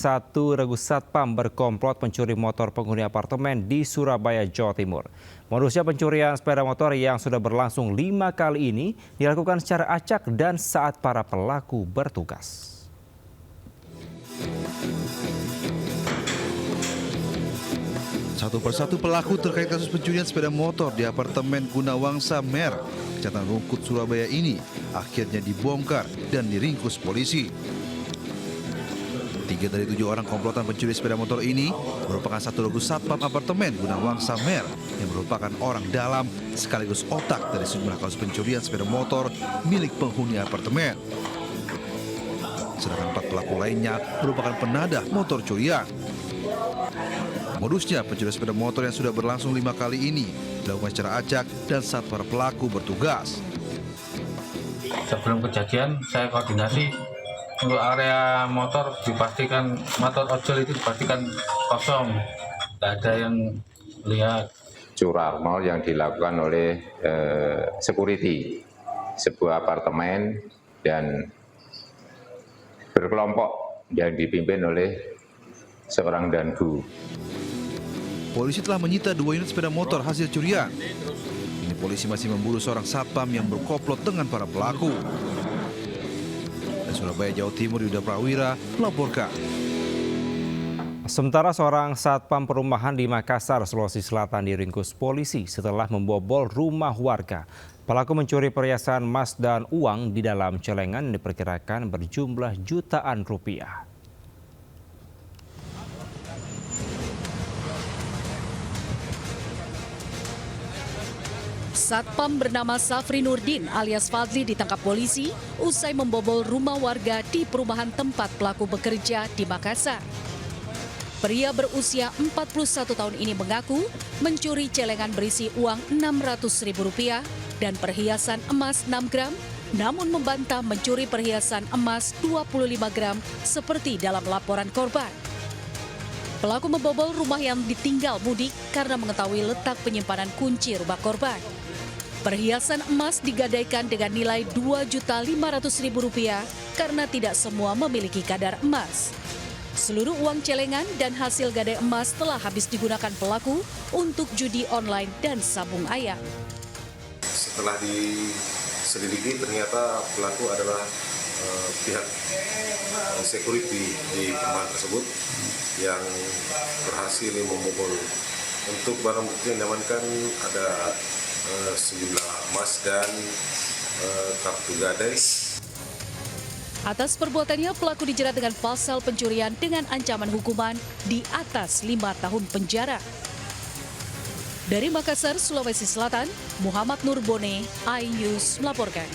satu regu satpam berkomplot pencuri motor penghuni apartemen di Surabaya, Jawa Timur. Modusnya pencurian sepeda motor yang sudah berlangsung 5 kali ini dilakukan secara acak dan saat para pelaku bertugas. Satu persatu pelaku terkait kasus pencurian sepeda motor di apartemen Gunawangsa Mer, Kecamatan Rungkut, Surabaya ini akhirnya dibongkar dan diringkus polisi. 3 dari 7 orang komplotan pencuri sepeda motor ini merupakan satu regu satpam apartemen Gunawangsa Mer yang merupakan orang dalam sekaligus otak dari sejumlah kasus pencurian sepeda motor milik penghuni apartemen. Sedangkan 4 pelaku lainnya merupakan penadah motor curian. Modusnya pencurian sepeda motor yang sudah berlangsung 5 kali ini dilakukan secara acak dan saat para pelaku bertugas. Sebelum kejadian saya koordinasi untuk area motor dipastikan, motor ojol itu dipastikan kosong, tidak ada yang lihat. Curarno yang dilakukan oleh security sebuah apartemen dan berkelompok yang dipimpin oleh seorang dangu. Polisi telah menyita 2 unit sepeda motor hasil curian. Kini polisi masih memburu seorang satpam yang berkomplot dengan para pelaku. Dari Surabaya, Jawa Timur, Yuda Prawira melaporkan. Sementara seorang satpam perumahan di Makassar, Sulawesi Selatan diringkus polisi setelah membobol rumah warga. Pelaku mencuri perhiasan emas dan uang di dalam celengan yang diperkirakan berjumlah jutaan rupiah. Satpam bernama Safri Nurdin alias Fadli ditangkap polisi usai membobol rumah warga di perumahan tempat pelaku bekerja di Makassar. Pria berusia 41 tahun ini mengaku mencuri celengan berisi uang Rp600.000 dan perhiasan emas 6 gram, namun membantah mencuri perhiasan emas 25 gram seperti dalam laporan korban. Pelaku membobol rumah yang ditinggal mudik karena mengetahui letak penyimpanan kunci rumah korban. Perhiasan emas digadaikan dengan nilai Rp2.500.000 karena tidak semua memiliki kadar emas. Seluruh uang celengan dan hasil gadai emas telah habis digunakan pelaku untuk judi online dan sabung ayam. Setelah diselidiki ternyata pelaku adalah pihak security di perumahan tersebut yang berhasil membobol. Untuk barang bukti yang diamankan ada sejumlah emas dan kartu gadai. Atas perbuatannya pelaku dijerat dengan pasal pencurian dengan ancaman hukuman di atas 5 tahun penjara. Dari Makassar, Sulawesi Selatan, Muhammad Nurbone, iNews melaporkan.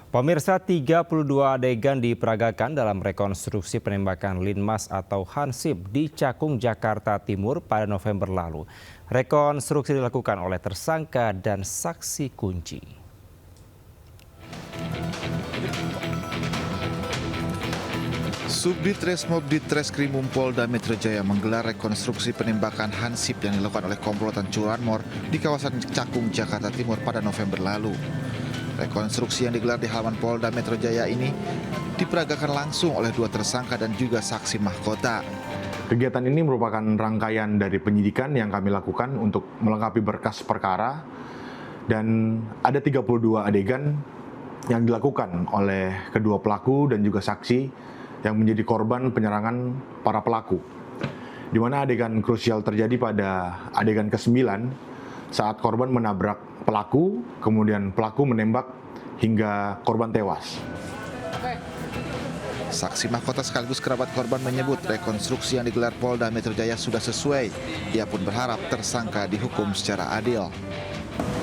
Pemirsa, 32 adegan diperagakan dalam rekonstruksi penembakan Linmas atau Hansip di Cakung, Jakarta Timur pada November lalu. Rekonstruksi dilakukan oleh tersangka dan saksi kunci. Subdit Resmob Ditreskrimum Polda Metro Jaya menggelar rekonstruksi penembakan Hansip yang dilakukan oleh komplotan curanmor di kawasan Cakung, Jakarta Timur pada November lalu. Rekonstruksi yang digelar di halaman Polda Metro Jaya ini diperagakan langsung oleh 2 tersangka dan juga saksi mahkota. Kegiatan ini merupakan rangkaian dari penyidikan yang kami lakukan untuk melengkapi berkas perkara, dan ada 32 adegan yang dilakukan oleh kedua pelaku dan juga saksi yang menjadi korban penyerangan para pelaku. Di mana adegan krusial terjadi pada adegan ke-9 saat korban menabrak pelaku, kemudian pelaku menembak hingga korban tewas. Saksi mahkota sekaligus kerabat korban menyebut rekonstruksi yang digelar Polda Metro Jaya sudah sesuai. Ia pun berharap tersangka dihukum secara adil.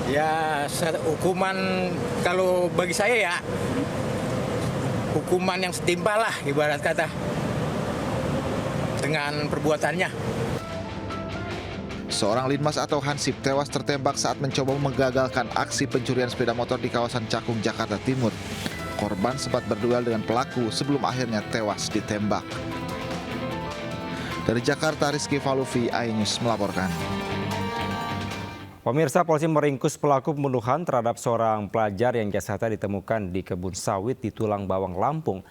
Ya, hukuman kalau bagi saya ya, hukuman yang setimpal lah ibarat kata dengan perbuatannya. Seorang Linmas atau Hansip tewas tertembak saat mencoba menggagalkan aksi pencurian sepeda motor di kawasan Cakung, Jakarta Timur. Korban sempat berduel dengan pelaku sebelum akhirnya tewas ditembak. Dari Jakarta, Rizky Falufi, iNews melaporkan. Pemirsa, polisi meringkus pelaku pembunuhan terhadap seorang pelajar yang jasadnya ditemukan di kebun sawit di Tulang Bawang, Lampung.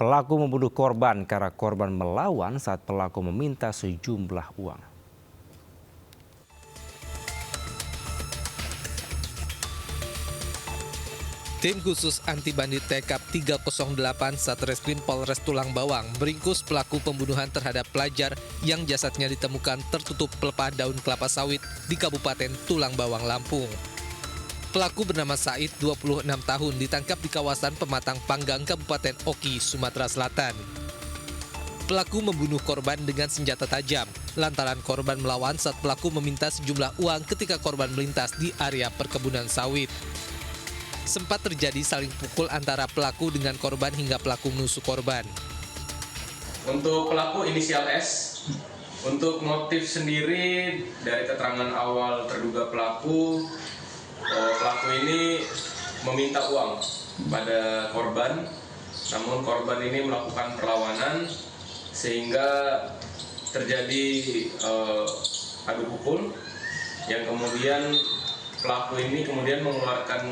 Pelaku membunuh korban karena korban melawan saat pelaku meminta sejumlah uang. Tim khusus anti bandit TKP 308 Satreskrim Polres Tulang Bawang meringkus pelaku pembunuhan terhadap pelajar yang jasadnya ditemukan tertutup pelepah daun kelapa sawit di Kabupaten Tulang Bawang, Lampung. Pelaku bernama Said, 26 tahun, ditangkap di kawasan Pematang Panggang, Kabupaten Oki, Sumatera Selatan. Pelaku membunuh korban dengan senjata tajam lantaran korban melawan saat pelaku meminta sejumlah uang ketika korban melintas di area perkebunan sawit. Sempat terjadi saling pukul antara pelaku dengan korban hingga pelaku menusuk korban. Untuk pelaku inisial S, untuk motif sendiri dari keterangan awal terduga pelaku ini meminta uang pada korban, namun korban ini melakukan perlawanan sehingga terjadi adu pukul yang kemudian pelaku ini kemudian mengeluarkan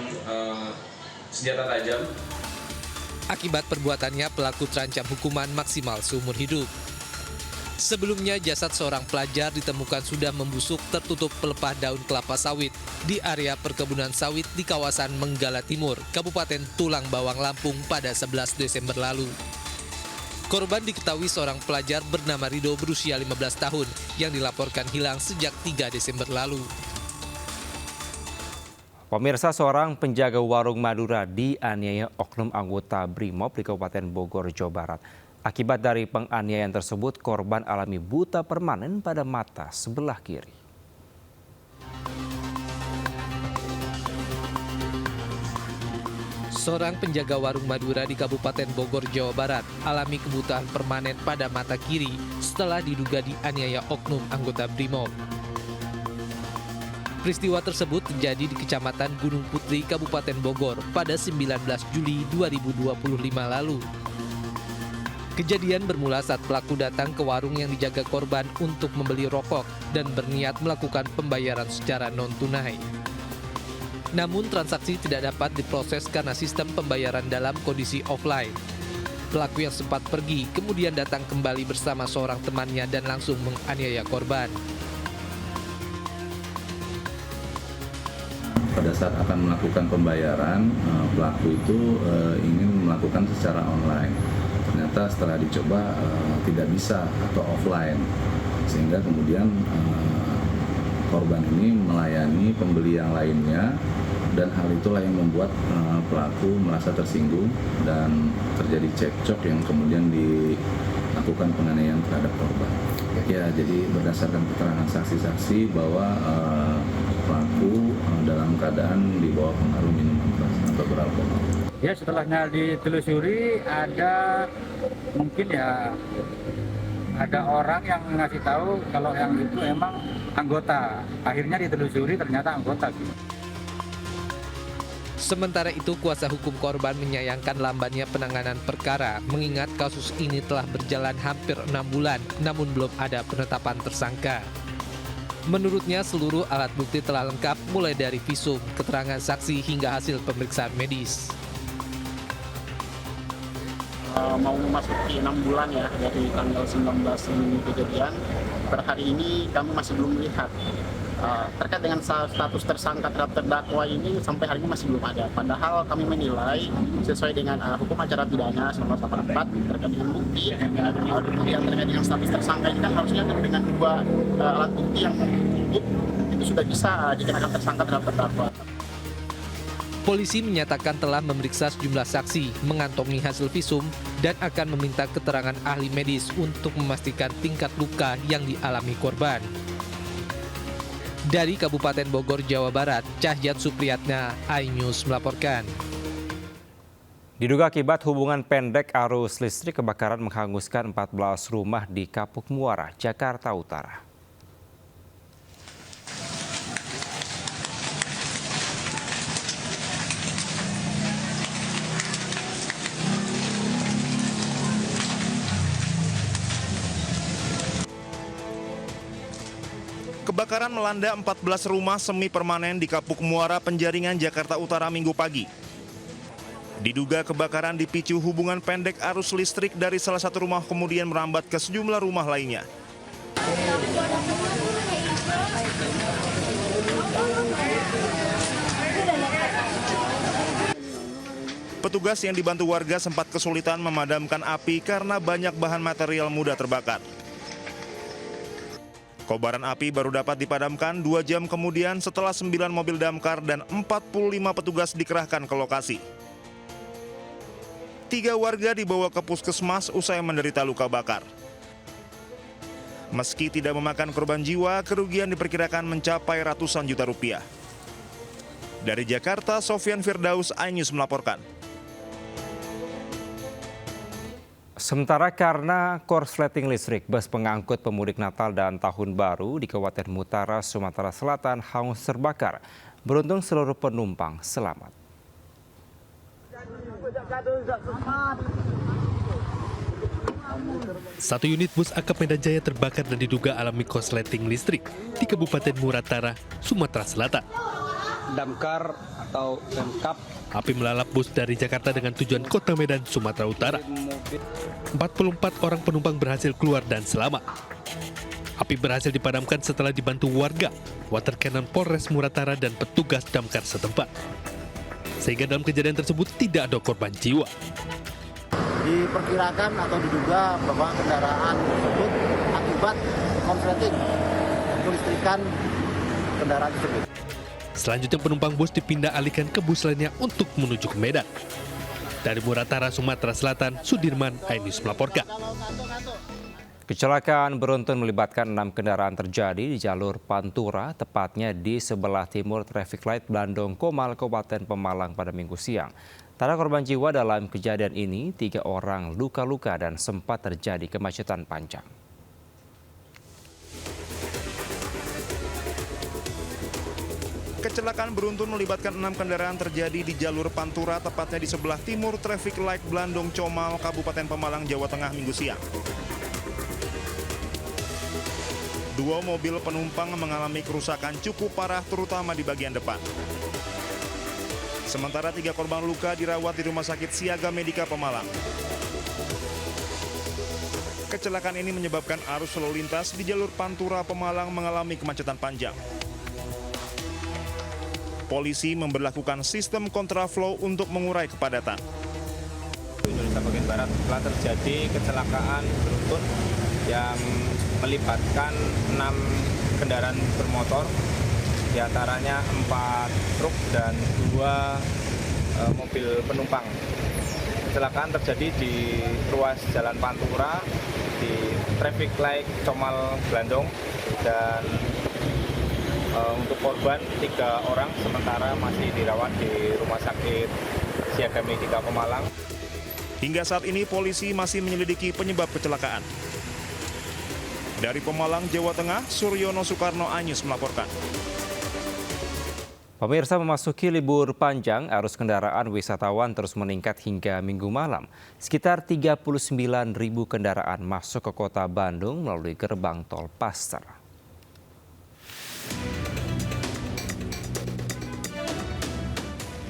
senjata tajam. Akibat perbuatannya, pelaku terancam hukuman maksimal seumur hidup. Sebelumnya, jasad seorang pelajar ditemukan sudah membusuk tertutup pelepah daun kelapa sawit di area perkebunan sawit di kawasan Menggala Timur, Kabupaten Tulang Bawang, Lampung pada 11 Desember lalu. Korban diketahui seorang pelajar bernama Rido berusia 15 tahun yang dilaporkan hilang sejak 3 Desember lalu. Pemirsa, seorang penjaga warung Madura dianiaya oknum anggota BRIMOB di Kabupaten Bogor, Jawa Barat. Akibat dari penganiayaan tersebut, korban alami buta permanen pada mata sebelah kiri. Seorang penjaga warung Madura di Kabupaten Bogor, Jawa Barat alami kebutaan permanen pada mata kiri setelah diduga dianiaya oknum anggota BRIMOB. Peristiwa tersebut terjadi di Kecamatan Gunung Putri, Kabupaten Bogor pada 19 Juli 2025 lalu. Kejadian bermula saat pelaku datang ke warung yang dijaga korban untuk membeli rokok dan berniat melakukan pembayaran secara non-tunai. Namun transaksi tidak dapat diproses karena sistem pembayaran dalam kondisi offline. Pelaku yang sempat pergi kemudian datang kembali bersama seorang temannya dan langsung menganiaya korban. Pada saat akan melakukan pembayaran, pelaku itu ingin melakukan secara online. Ternyata setelah dicoba tidak bisa atau offline, sehingga kemudian korban ini melayani pembeli yang lainnya, dan hal itulah yang membuat pelaku merasa tersinggung dan terjadi cekcok yang kemudian dilakukan penganiayaan terhadap korban. Ya, jadi berdasarkan keterangan saksi-saksi bahwa pelaku dalam keadaan di bawah pengaruh minuman keras atau beralkohol. Ya, setelahnya ditelusuri ada mungkin ya ada orang yang ngasih tahu kalau yang itu emang anggota. Akhirnya ditelusuri ternyata anggota. Sementara itu, kuasa hukum korban menyayangkan lambannya penanganan perkara mengingat kasus ini telah berjalan hampir 6 bulan namun belum ada penetapan tersangka. Menurutnya, seluruh alat bukti telah lengkap mulai dari visum, keterangan saksi hingga hasil pemeriksaan medis. Mau memasuki 6 bulan ya dari tanggal 19 ini kejadian. Per hari ini kami masih belum melihat terkait dengan status tersangka terhadap terdakwa ini sampai hari ini masih belum ada. Padahal kami menilai sesuai dengan hukum acara pidana 1984 terkait dengan bukti yang terkait dengan status tersangka ini kan harusnya dengan dua alat bukti yang cukup itu sudah bisa dikenakan tersangka terhadap terdakwa. Polisi menyatakan telah memeriksa sejumlah saksi, mengantongi hasil visum, dan akan meminta keterangan ahli medis untuk memastikan tingkat luka yang dialami korban. Dari Kabupaten Bogor, Jawa Barat, Cahyat Supriyatna, iNews melaporkan. Diduga akibat hubungan pendek arus listrik, kebakaran menghanguskan 14 rumah di Kapuk Muara, Jakarta Utara. Kebakaran melanda 14 rumah semi permanen di Kapuk Muara, Penjaringan, Jakarta Utara Minggu pagi. Diduga kebakaran dipicu hubungan pendek arus listrik dari salah satu rumah kemudian merambat ke sejumlah rumah lainnya. Petugas yang dibantu warga sempat kesulitan memadamkan api karena banyak bahan material mudah terbakar. Kobaran api baru dapat dipadamkan 2 jam kemudian setelah 9 mobil damkar dan 45 petugas dikerahkan ke lokasi. 3 warga dibawa ke puskesmas usai menderita luka bakar. Meski tidak memakan korban jiwa, kerugian diperkirakan mencapai ratusan juta rupiah. Dari Jakarta, Sofyan Firdaus, iNews melaporkan. Sementara karena korsleting listrik, bus pengangkut pemudik Natal dan Tahun Baru di Kabupaten Mutara, Sumatera Selatan hangus terbakar. Beruntung seluruh penumpang selamat. Satu unit bus akap Medan Jaya terbakar dan diduga alami korsleting listrik di Kabupaten Muratara, Sumatera Selatan. Damkar atau Pemkap. Api melalap bus dari Jakarta dengan tujuan Kota Medan, Sumatera Utara. 44 orang penumpang berhasil keluar dan selamat. Api berhasil dipadamkan setelah dibantu warga, water cannon Polres Muratara dan petugas damkar setempat. Sehingga dalam kejadian tersebut tidak ada korban jiwa. Diperkirakan atau diduga bahwa kendaraan tersebut akibat korsleting kelistrikan kendaraan tersebut. Selanjutnya penumpang bus dipindah alihkan ke bus lainnya untuk menuju ke Medan. Dari Muratara, Sumatera Selatan, Sudirman, iNews melaporkan. Kecelakaan beruntun melibatkan 6 kendaraan terjadi di jalur Pantura, tepatnya di sebelah timur traffic light Blandong Komal, Kabupaten Pemalang pada Minggu siang. Tak ada korban jiwa dalam kejadian ini, 3 orang luka-luka dan sempat terjadi kemacetan panjang. Kecelakaan beruntun melibatkan 6 kendaraan terjadi di jalur Pantura, tepatnya di sebelah timur traffic light Blandong Comal, Kabupaten Pemalang, Jawa Tengah, Minggu siang. 2 mobil penumpang mengalami kerusakan cukup parah, terutama di bagian depan. Sementara 3 korban luka dirawat di Rumah Sakit Siaga Medika Pemalang. Kecelakaan ini menyebabkan arus lalu lintas di jalur Pantura Pemalang mengalami kemacetan panjang. Polisi memberlakukan sistem kontraflow untuk mengurai kepadatan. Indonesia bagian Barat telah terjadi kecelakaan beruntun yang melibatkan 6 kendaraan bermotor, diantaranya 4 truk dan 2 mobil penumpang. Kecelakaan terjadi di ruas Jalan Pantura, di traffic light Comal Blandong, dan untuk korban 3 orang sementara masih dirawat di Rumah Sakit Siaga Medika Pemalang. Hingga saat ini polisi masih menyelidiki penyebab kecelakaan. Dari Pemalang, Jawa Tengah, Suryono Soekarno, iNews melaporkan. Pemirsa, memasuki libur panjang, arus kendaraan wisatawan terus meningkat hingga Minggu malam. Sekitar 39.000 kendaraan masuk ke kota Bandung melalui gerbang tol Paster.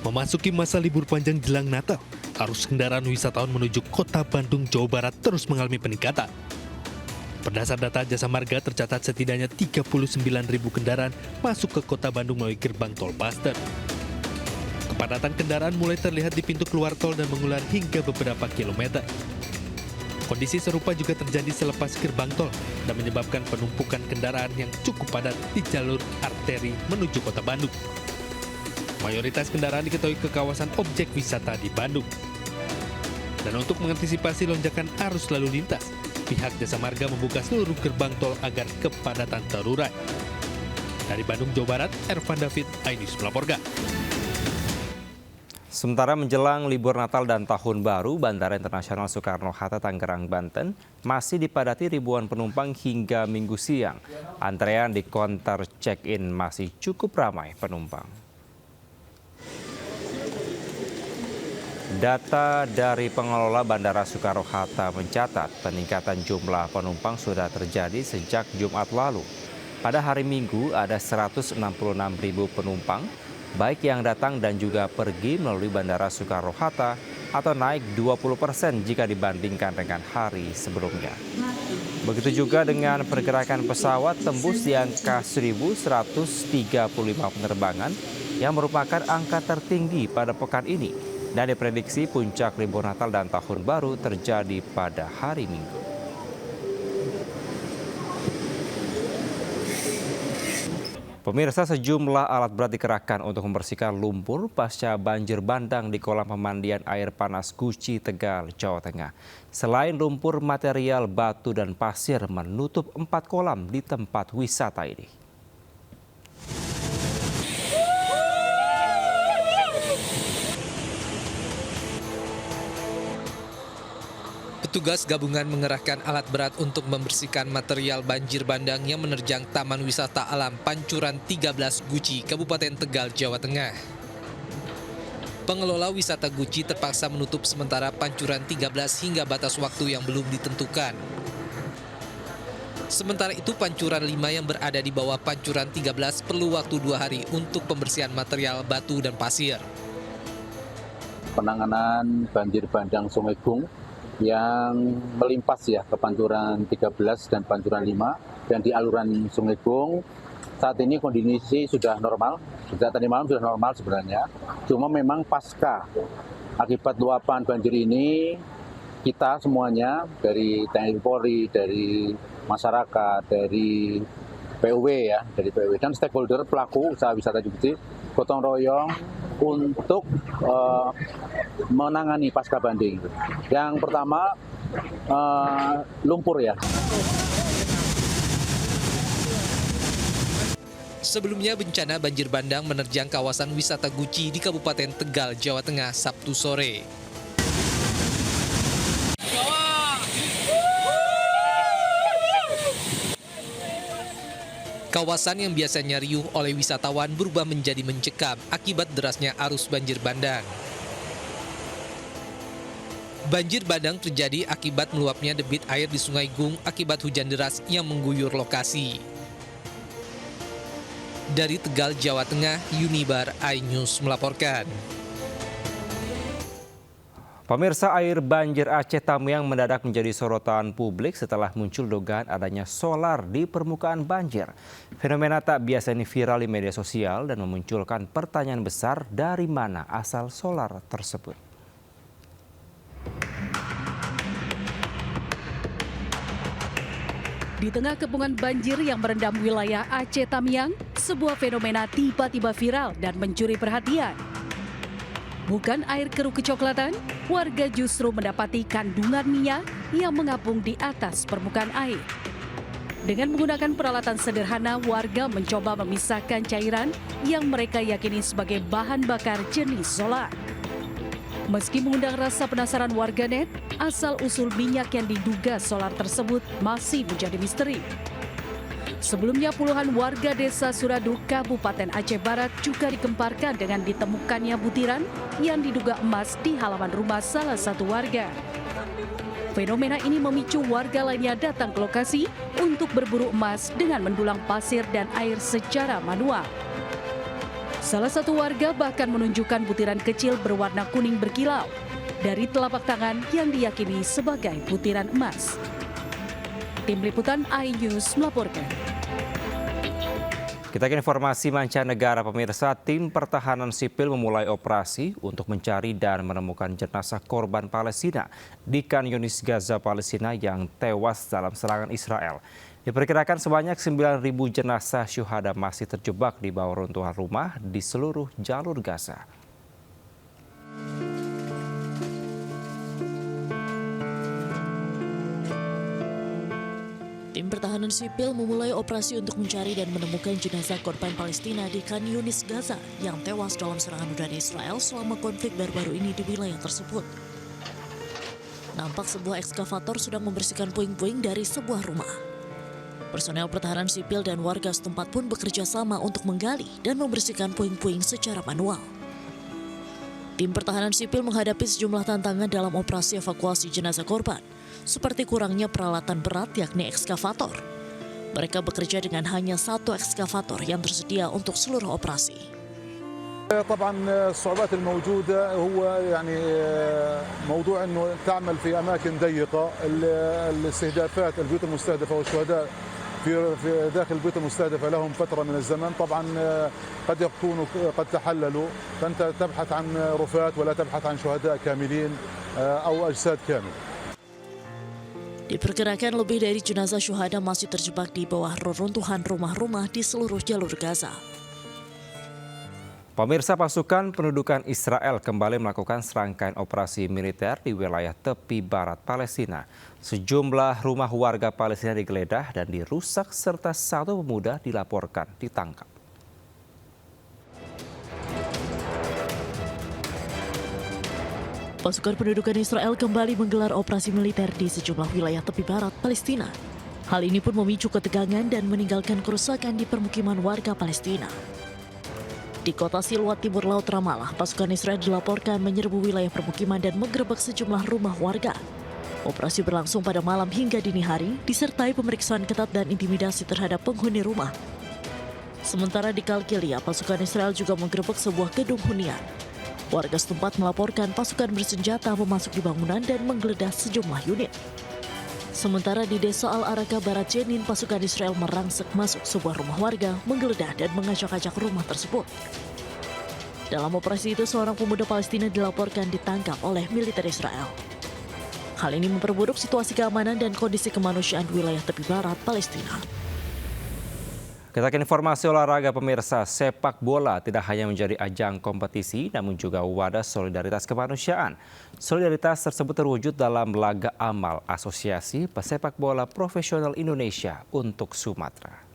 Memasuki masa libur panjang jelang Natal, arus kendaraan wisatawan menuju kota Bandung, Jawa Barat terus mengalami peningkatan. Berdasar data Jasa Marga, tercatat setidaknya 39.000 kendaraan masuk ke kota Bandung melalui gerbang tol Paster. Kepadatan kendaraan mulai terlihat di pintu keluar tol dan mengular hingga beberapa kilometer. Kondisi serupa juga terjadi selepas gerbang tol dan menyebabkan penumpukan kendaraan yang cukup padat di jalur arteri menuju kota Bandung. Mayoritas kendaraan diketahui ke kawasan objek wisata di Bandung. Dan untuk mengantisipasi lonjakan arus lalu lintas, pihak Jasa Marga membuka seluruh gerbang tol agar kepadatan terurai. Dari Bandung, Jawa Barat, Ervan David, iNews melaporkan. Sementara menjelang libur Natal dan Tahun Baru, Bandara Internasional Soekarno-Hatta, Tangerang, Banten masih dipadati ribuan penumpang hingga Minggu siang. Antrean di konter check-in masih cukup ramai penumpang. Data dari pengelola Bandara Soekarno-Hatta mencatat peningkatan jumlah penumpang sudah terjadi sejak Jumat lalu. Pada hari Minggu ada 166.000 penumpang, baik yang datang dan juga pergi melalui Bandara Soekarno-Hatta atau naik 20% jika dibandingkan dengan hari sebelumnya. Begitu juga dengan pergerakan pesawat tembus di angka 1.135 penerbangan yang merupakan angka tertinggi pada pekan ini dan diprediksi puncak libur Natal dan Tahun Baru terjadi pada hari Minggu. Pemirsa, sejumlah alat berat dikerahkan untuk membersihkan lumpur pasca banjir bandang di kolam pemandian air panas Guci, Tegal, Jawa Tengah. Selain lumpur, material batu dan pasir menutup 4 kolam di tempat wisata ini. Petugas gabungan mengerahkan alat berat untuk membersihkan material banjir bandang yang menerjang Taman Wisata Alam Pancuran 13 Guci, Kabupaten Tegal, Jawa Tengah. Pengelola wisata Guci terpaksa menutup sementara Pancuran 13 hingga batas waktu yang belum ditentukan. Sementara itu Pancuran 5 yang berada di bawah Pancuran 13 perlu waktu 2 hari untuk pembersihan material batu dan pasir. Penanganan banjir bandang Sungai Gung yang melimpas ya ke Pancuran 13 dan Pancuran 5 dan di aluran Sungai Gung. Saat ini kondisi sudah normal, sejak tadi malam sudah normal sebenarnya. Cuma memang pasca akibat luapan banjir ini, kita semuanya dari TNI Polri, dari masyarakat, dari PUW ya, dari PUW dan stakeholder pelaku usaha wisata Guci gotong royong untuk menangani pasca banding. Yang pertama lumpur ya. Sebelumnya bencana banjir bandang menerjang kawasan wisata Guci di Kabupaten Tegal, Jawa Tengah, Sabtu sore. Kawasan yang biasanya riuh oleh wisatawan berubah menjadi mencekam akibat derasnya arus banjir bandang. Banjir bandang terjadi akibat meluapnya debit air di Sungai Gung akibat hujan deras yang mengguyur lokasi. Dari Tegal, Jawa Tengah, Yunibar iNews melaporkan. Pemirsa, air banjir Aceh Tamiang mendadak menjadi sorotan publik setelah muncul dugaan adanya solar di permukaan banjir. Fenomena tak biasa ini viral di media sosial dan memunculkan pertanyaan besar, dari mana asal solar tersebut. Di tengah kepungan banjir yang merendam wilayah Aceh Tamiang, sebuah fenomena tiba-tiba viral dan mencuri perhatian. Bukan air keruh kecoklatan, warga justru mendapati kandungan minyak yang mengapung di atas permukaan air. Dengan menggunakan peralatan sederhana, warga mencoba memisahkan cairan yang mereka yakini sebagai bahan bakar jenis solar. Meski mengundang rasa penasaran warganet, asal-usul minyak yang diduga solar tersebut masih menjadi misteri. Sebelumnya puluhan warga desa Suradu, Kabupaten Aceh Barat juga dikemparkan dengan ditemukannya butiran yang diduga emas di halaman rumah salah satu warga. Fenomena ini memicu warga lainnya datang ke lokasi untuk berburu emas dengan mendulang pasir dan air secara manual. Salah satu warga bahkan menunjukkan butiran kecil berwarna kuning berkilau dari telapak tangan yang diyakini sebagai butiran emas. Tim Liputan iNews melaporkan. Kita ke informasi mancanegara, pemirsa. Tim pertahanan sipil memulai operasi untuk mencari dan menemukan jenazah korban Palestina di Khan Yunis, Gaza, Palestina yang tewas dalam serangan Israel. Diperkirakan sebanyak 9.000 jenazah syuhada masih terjebak di bawah runtuhan rumah di seluruh jalur Gaza. Tim pertahanan sipil memulai operasi untuk mencari dan menemukan jenazah korban Palestina di Khan Yunis, Gaza yang tewas dalam serangan udara Israel selama konflik baru-baru ini di wilayah tersebut. Nampak sebuah ekskavator sedang membersihkan puing-puing dari sebuah rumah. Personel pertahanan sipil dan warga setempat pun bekerja sama untuk menggali dan membersihkan puing-puing secara manual. Tim pertahanan sipil menghadapi sejumlah tantangan dalam operasi evakuasi jenazah korban, seperti kurangnya peralatan berat yakni ekskavator. Mereka bekerja dengan hanya satu ekskavator yang tersedia untuk seluruh operasi. طبعا الصعوبات الموجودة هو يعني موضوع انه تعمل في اماكن ضيقة، الاستهدافات البيوت المستهدفة والشهداء في داخل البيوت المستهدفة لهم فترة من الزمن، طبعا قد يكونوا قد تحللوا، فانت تبحث عن رفات ولا تبحث عن شهداء كاملين او اجساد كاملة. Diperkirakan lebih dari jenazah syuhada masih terjebak di bawah reruntuhan rumah-rumah di seluruh jalur Gaza. Pemirsa, pasukan pendudukan Israel kembali melakukan serangkaian operasi militer di wilayah tepi barat Palestina. Sejumlah rumah warga Palestina digeledah dan dirusak serta satu pemuda dilaporkan ditangkap. Pasukan pendudukan Israel kembali menggelar operasi militer di sejumlah wilayah tepi barat Palestina. Hal ini pun memicu ketegangan dan meninggalkan kerusakan di permukiman warga Palestina. Di kota Silwat Timur Laut Ramallah, pasukan Israel dilaporkan menyerbu wilayah permukiman dan menggerebek sejumlah rumah warga. Operasi berlangsung pada malam hingga dini hari, disertai pemeriksaan ketat dan intimidasi terhadap penghuni rumah. Sementara di Kalkilia, pasukan Israel juga menggerebek sebuah gedung hunian. Warga setempat melaporkan pasukan bersenjata memasuk di bangunan dan menggeledah sejumlah unit. Sementara di Desa Al-Araka Barat Jenin, pasukan Israel merangsek masuk sebuah rumah warga, menggeledah dan mengacak-acak rumah tersebut. Dalam operasi itu, seorang pemuda Palestina dilaporkan ditangkap oleh militer Israel. Hal ini memperburuk situasi keamanan dan kondisi kemanusiaan di wilayah tepi barat Palestina. Kita ke informasi olahraga, pemirsa. Sepak bola tidak hanya menjadi ajang kompetisi, namun juga wadah solidaritas kemanusiaan. Solidaritas tersebut terwujud dalam laga amal Asosiasi Pesepak Bola Profesional Indonesia untuk Sumatera.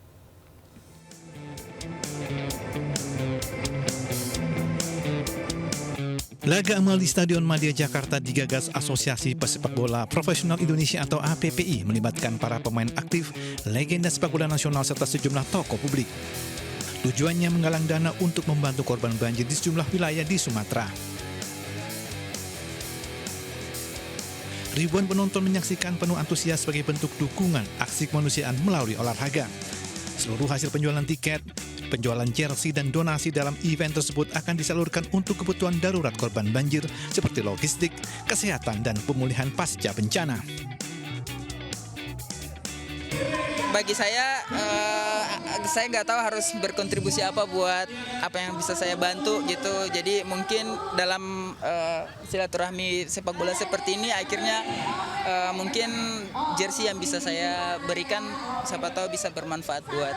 Laga amal di Stadion Madia Jakarta digagas Asosiasi Pesepak Bola Profesional Indonesia atau APPI, melibatkan para pemain aktif, legenda sepak bola nasional serta sejumlah tokoh publik. Tujuannya menggalang dana untuk membantu korban banjir di sejumlah wilayah di Sumatera. Ribuan penonton menyaksikan penuh antusias sebagai bentuk dukungan aksi kemanusiaan melalui olahraga. Seluruh hasil penjualan tiket, penjualan jersey dan donasi dalam event tersebut akan disalurkan untuk kebutuhan darurat korban banjir seperti logistik, kesehatan, dan pemulihan pasca bencana. Bagi saya nggak tahu harus berkontribusi apa buat apa yang bisa saya bantu gitu. Jadi mungkin dalam silaturahmi sepak bola seperti ini akhirnya mungkin jersey yang bisa saya berikan siapa tahu bisa bermanfaat buat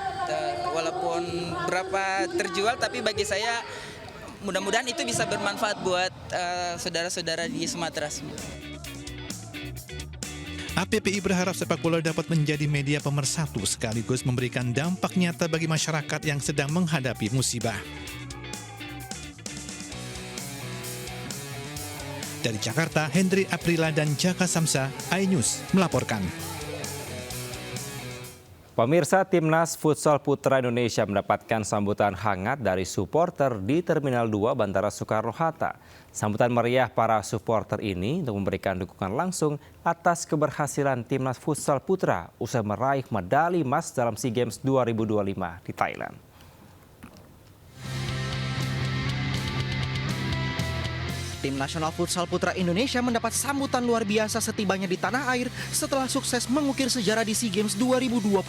walaupun berapa terjual, tapi bagi saya mudah-mudahan itu bisa bermanfaat buat saudara-saudara di Sumatera semua. APPI berharap sepak bola dapat menjadi media pemersatu sekaligus memberikan dampak nyata bagi masyarakat yang sedang menghadapi musibah. Dari Jakarta, Hendri Aprila dan Jaka Samsa, iNews melaporkan. Pemirsa, Timnas Futsal Putra Indonesia mendapatkan sambutan hangat dari supporter di Terminal 2 Bandara Soekarno-Hatta. Sambutan meriah para supporter ini untuk memberikan dukungan langsung atas keberhasilan Timnas Futsal Putra usai meraih medali emas dalam SEA Games 2025 di Thailand. Tim Nasional Futsal Putra Indonesia mendapat sambutan luar biasa setibanya di tanah air setelah sukses mengukir sejarah di SEA Games 2025.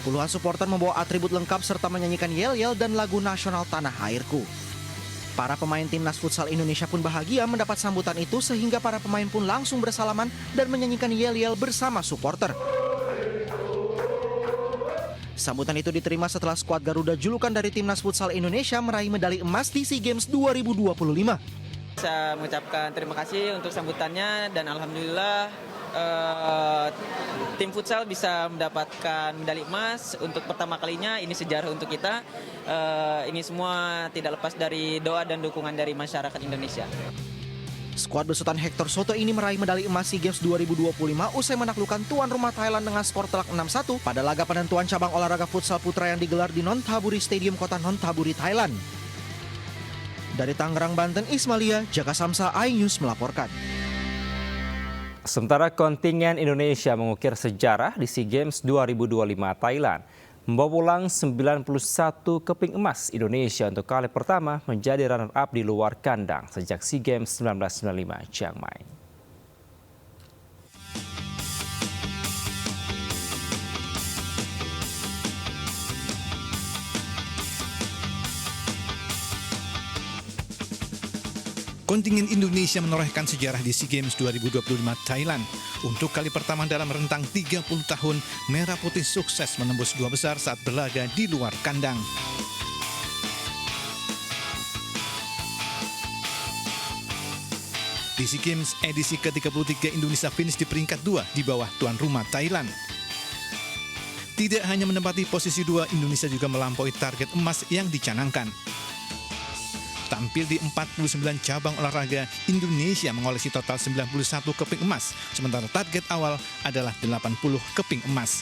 Puluhan supporter membawa atribut lengkap serta menyanyikan yel-yel dan lagu nasional Tanah Airku. Para pemain Timnas Futsal Indonesia pun bahagia mendapat sambutan itu sehingga para pemain pun langsung bersalaman dan menyanyikan yel-yel bersama supporter. Sambutan itu diterima setelah skuad Garuda julukan dari Timnas Futsal Indonesia meraih medali emas di SEA Games 2025. Saya mengucapkan terima kasih untuk sambutannya dan alhamdulillah tim futsal bisa mendapatkan medali emas untuk pertama kalinya. Ini sejarah untuk kita. Ini semua tidak lepas dari doa dan dukungan dari masyarakat Indonesia. Skuad besutan Hector Soto ini meraih medali emas SEA Games 2025 usai menaklukkan tuan rumah Thailand dengan skor telak 6-1 pada laga penentuan cabang olahraga futsal putra yang digelar di Nonthaburi Stadium kota Nonthaburi, Thailand. Dari Tangerang, Banten, Ismalia, Jaka Samsa, iNews melaporkan. Sementara kontingen Indonesia mengukir sejarah di SEA Games 2025 Thailand. Membawa pulang 91 keping emas, Indonesia untuk kali pertama menjadi runner-up di luar kandang sejak SEA Games 1995 Chiang Mai. Kontingen Indonesia menorehkan sejarah di SEA Games 2025 Thailand. Untuk kali pertama dalam rentang 30 tahun, Merah Putih sukses menembus 2 besar saat berlaga di luar kandang. Di SEA Games edisi ke-33 Indonesia finish di peringkat 2 di bawah tuan rumah Thailand. Tidak hanya menempati posisi 2, Indonesia juga melampaui target emas yang dicanangkan. Tampil di 49 cabang olahraga, Indonesia mengoleksi total 91 keping emas, sementara target awal adalah 80 keping emas.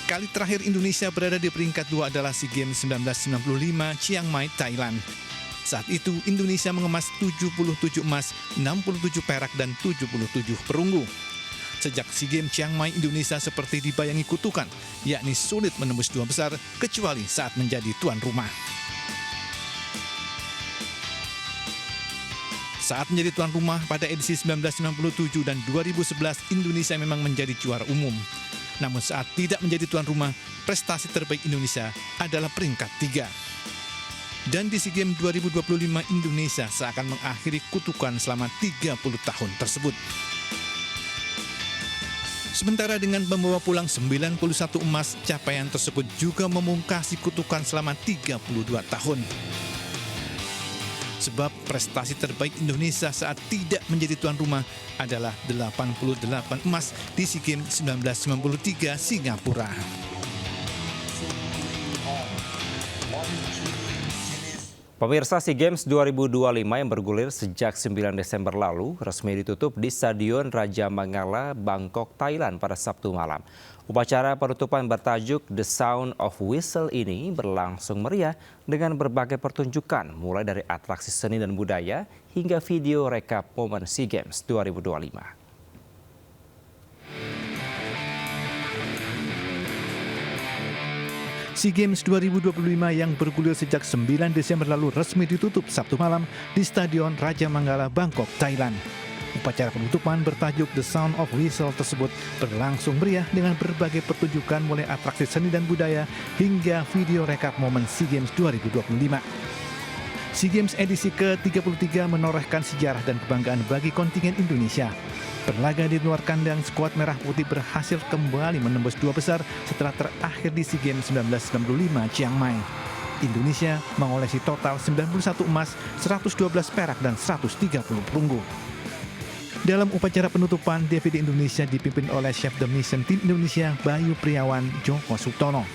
Kali terakhir Indonesia berada di peringkat 2 adalah SEA Games 1995 Chiang Mai, Thailand. Saat itu Indonesia mengemas 77 emas, 67 perak, dan 77 perunggu. Sejak SEA Games Chiang Mai, Indonesia seperti dibayangi kutukan, yakni sulit menembus 2 besar kecuali saat menjadi tuan rumah. Saat menjadi tuan rumah pada edisi 1997 dan 2011, Indonesia memang menjadi juara umum. Namun saat tidak menjadi tuan rumah, prestasi terbaik Indonesia adalah peringkat 3. Dan di SEA Games 2025, Indonesia seakan mengakhiri kutukan selama 30 tahun tersebut. Sementara dengan membawa pulang 91 emas, capaian tersebut juga memungkasi kutukan selama 32 tahun. Sebab prestasi terbaik Indonesia saat tidak menjadi tuan rumah adalah 88 emas di SEA Games 1993 Singapura. Pemirsa, SEA Games 2025 yang bergulir sejak 9 Desember lalu resmi ditutup di Stadion Raja Mangala, Bangkok, Thailand pada Sabtu malam. Upacara penutupan bertajuk The Sound of Whistle ini berlangsung meriah dengan berbagai pertunjukan mulai dari atraksi seni dan budaya hingga video rekap momen SEA Games 2025. SEA Games 2025 yang bergulir sejak 9 Desember lalu resmi ditutup Sabtu malam di Stadion Raja Mangala, Bangkok, Thailand. Upacara penutupan bertajuk The Sound of Whistle tersebut berlangsung meriah dengan berbagai pertunjukan mulai atraksi seni dan budaya hingga video rekap momen SEA Games 2025. SEA Games edisi ke-33 menorehkan sejarah dan kebanggaan bagi kontingen Indonesia. Berlaga di luar kandang, skuad Merah Putih berhasil kembali menembus 2 besar setelah terakhir di SEA Games 1995 Chiang Mai. Indonesia mengoleksi total 91 emas, 112 perak, dan 130 perunggu. Dalam upacara penutupan, DVD Indonesia dipimpin oleh Chef de Mission Tim Indonesia Bayu Priawan Joko Sutono.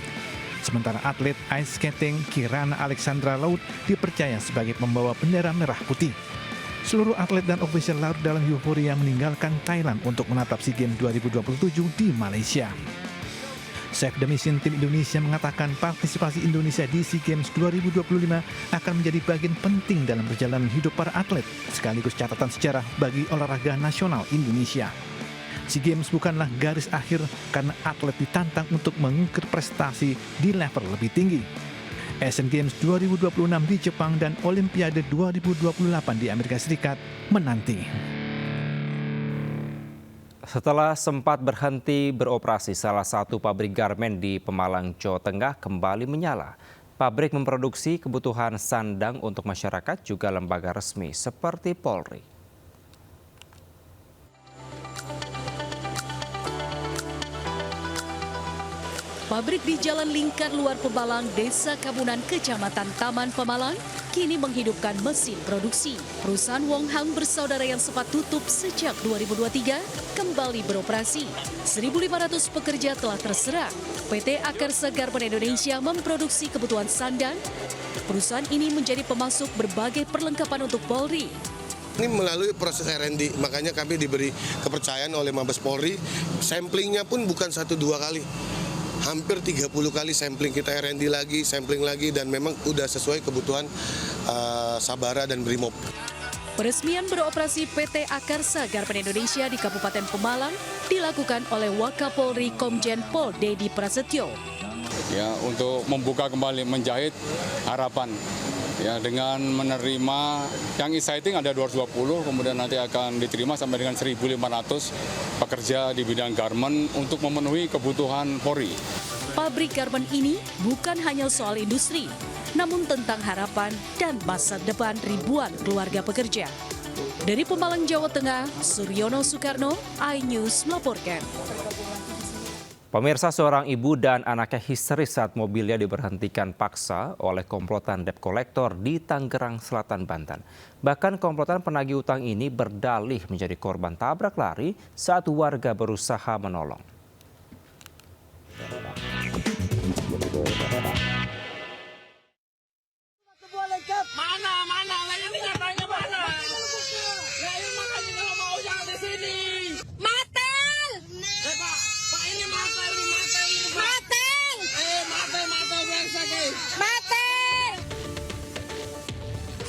Sementara atlet ice skating Kirana Alexandra Laut dipercaya sebagai pembawa bendera merah putih. Seluruh atlet dan ofisial larut dalam euforia meninggalkan Thailand untuk menatap SEA Games 2027 di Malaysia. Chef de Mission Tim Indonesia mengatakan partisipasi Indonesia di SEA Games 2025 akan menjadi bagian penting dalam perjalanan hidup para atlet, sekaligus catatan sejarah bagi olahraga nasional Indonesia. SEA Games bukanlah garis akhir karena atlet ditantang untuk mengukir prestasi di level lebih tinggi. Asian Games 2026 di Jepang dan Olimpiade 2028 di Amerika Serikat menanti. Setelah sempat berhenti beroperasi, salah satu pabrik garmen di Pemalang, Jawa Tengah kembali menyala. Pabrik memproduksi kebutuhan sandang untuk masyarakat juga lembaga resmi seperti Polri. Pabrik di Jalan Lingkar Luar Pemalang, Desa Kabunan, Kecamatan Taman Pemalang, kini menghidupkan mesin produksi. Perusahaan Wong Hang bersaudara yang sempat tutup sejak 2023 kembali beroperasi. 1.500 pekerja telah terserap. PT Akarsa Garmen Indonesia memproduksi kebutuhan sandang. Perusahaan ini menjadi pemasok berbagai perlengkapan untuk Polri. Ini melalui proses R&D, makanya kami diberi kepercayaan oleh Mabes Polri. Samplingnya pun bukan 1-2 kali. Hampir 30 kali sampling kita R&D lagi, sampling lagi, dan memang udah sesuai kebutuhan Sabara dan Brimob. Peresmian beroperasi PT Akarsa Garmen Indonesia di Kabupaten Pemalang dilakukan oleh Wakapolri Komjen Pol Dedi Prasetyo. Ya, untuk membuka kembali menjahit harapan. Ya, dengan menerima yang exciting ada 220, kemudian nanti akan diterima sampai dengan 1.500 pekerja di bidang garmen untuk memenuhi kebutuhan Polri. Pabrik garmen ini bukan hanya soal industri, namun tentang harapan dan masa depan ribuan keluarga pekerja. Dari Pemalang, Jawa Tengah, Suryono Soekarno, iNews melaporkan. Pemirsa, seorang ibu dan anaknya histeris saat mobilnya diberhentikan paksa oleh komplotan debt collector di Tangerang Selatan, Banten. Bahkan komplotan penagih utang ini berdalih menjadi korban tabrak lari saat warga berusaha menolong.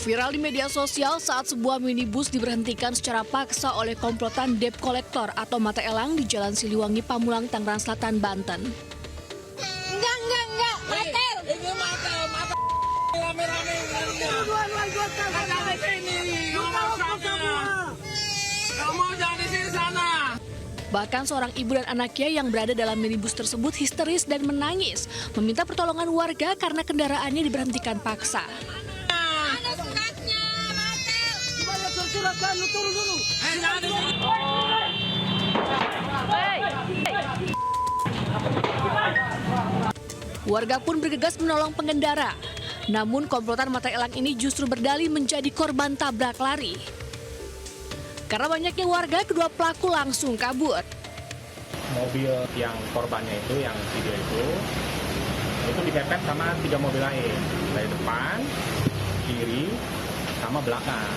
Viral di media sosial saat sebuah minibus diberhentikan secara paksa oleh komplotan debt collector atau mata elang di Jalan Siliwangi, Pamulang, Tangerang Selatan, Banten. Enggak, matel. Ini matel. Rame-rame. Kamu jangan di sini sana. Bahkan seorang ibu dan anaknya yang berada dalam minibus tersebut histeris dan menangis, meminta pertolongan warga karena kendaraannya diberhentikan paksa. Warga pun bergegas menolong pengendara. Namun komplotan mata elang ini justru berdalih menjadi korban tabrak lari. Karena banyaknya warga, kedua pelaku langsung kabur. Mobil yang korbannya itu, yang video itu dipepet sama 3 mobil lain. Dari depan, kiri, sama belakang.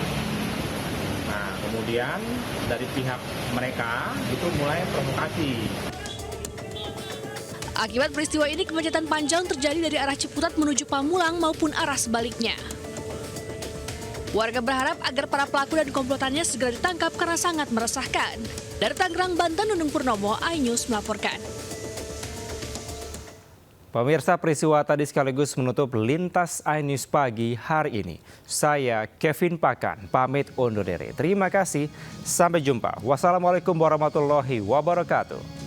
Nah, kemudian dari pihak mereka itu mulai provokasi. Akibat peristiwa ini, kemacetan panjang terjadi dari arah Ciputat menuju Pamulang maupun arah sebaliknya. Warga berharap agar para pelaku dan komplotannya segera ditangkap karena sangat meresahkan. Dari Tangerang, Banten, Nunung Purnomo, iNews melaporkan. Pemirsa, peristiwa tadi sekaligus menutup Lintas iNews pagi hari ini. Saya Kevin Pakan, pamit undur diri. Terima kasih, sampai jumpa. Wassalamualaikum warahmatullahi wabarakatuh.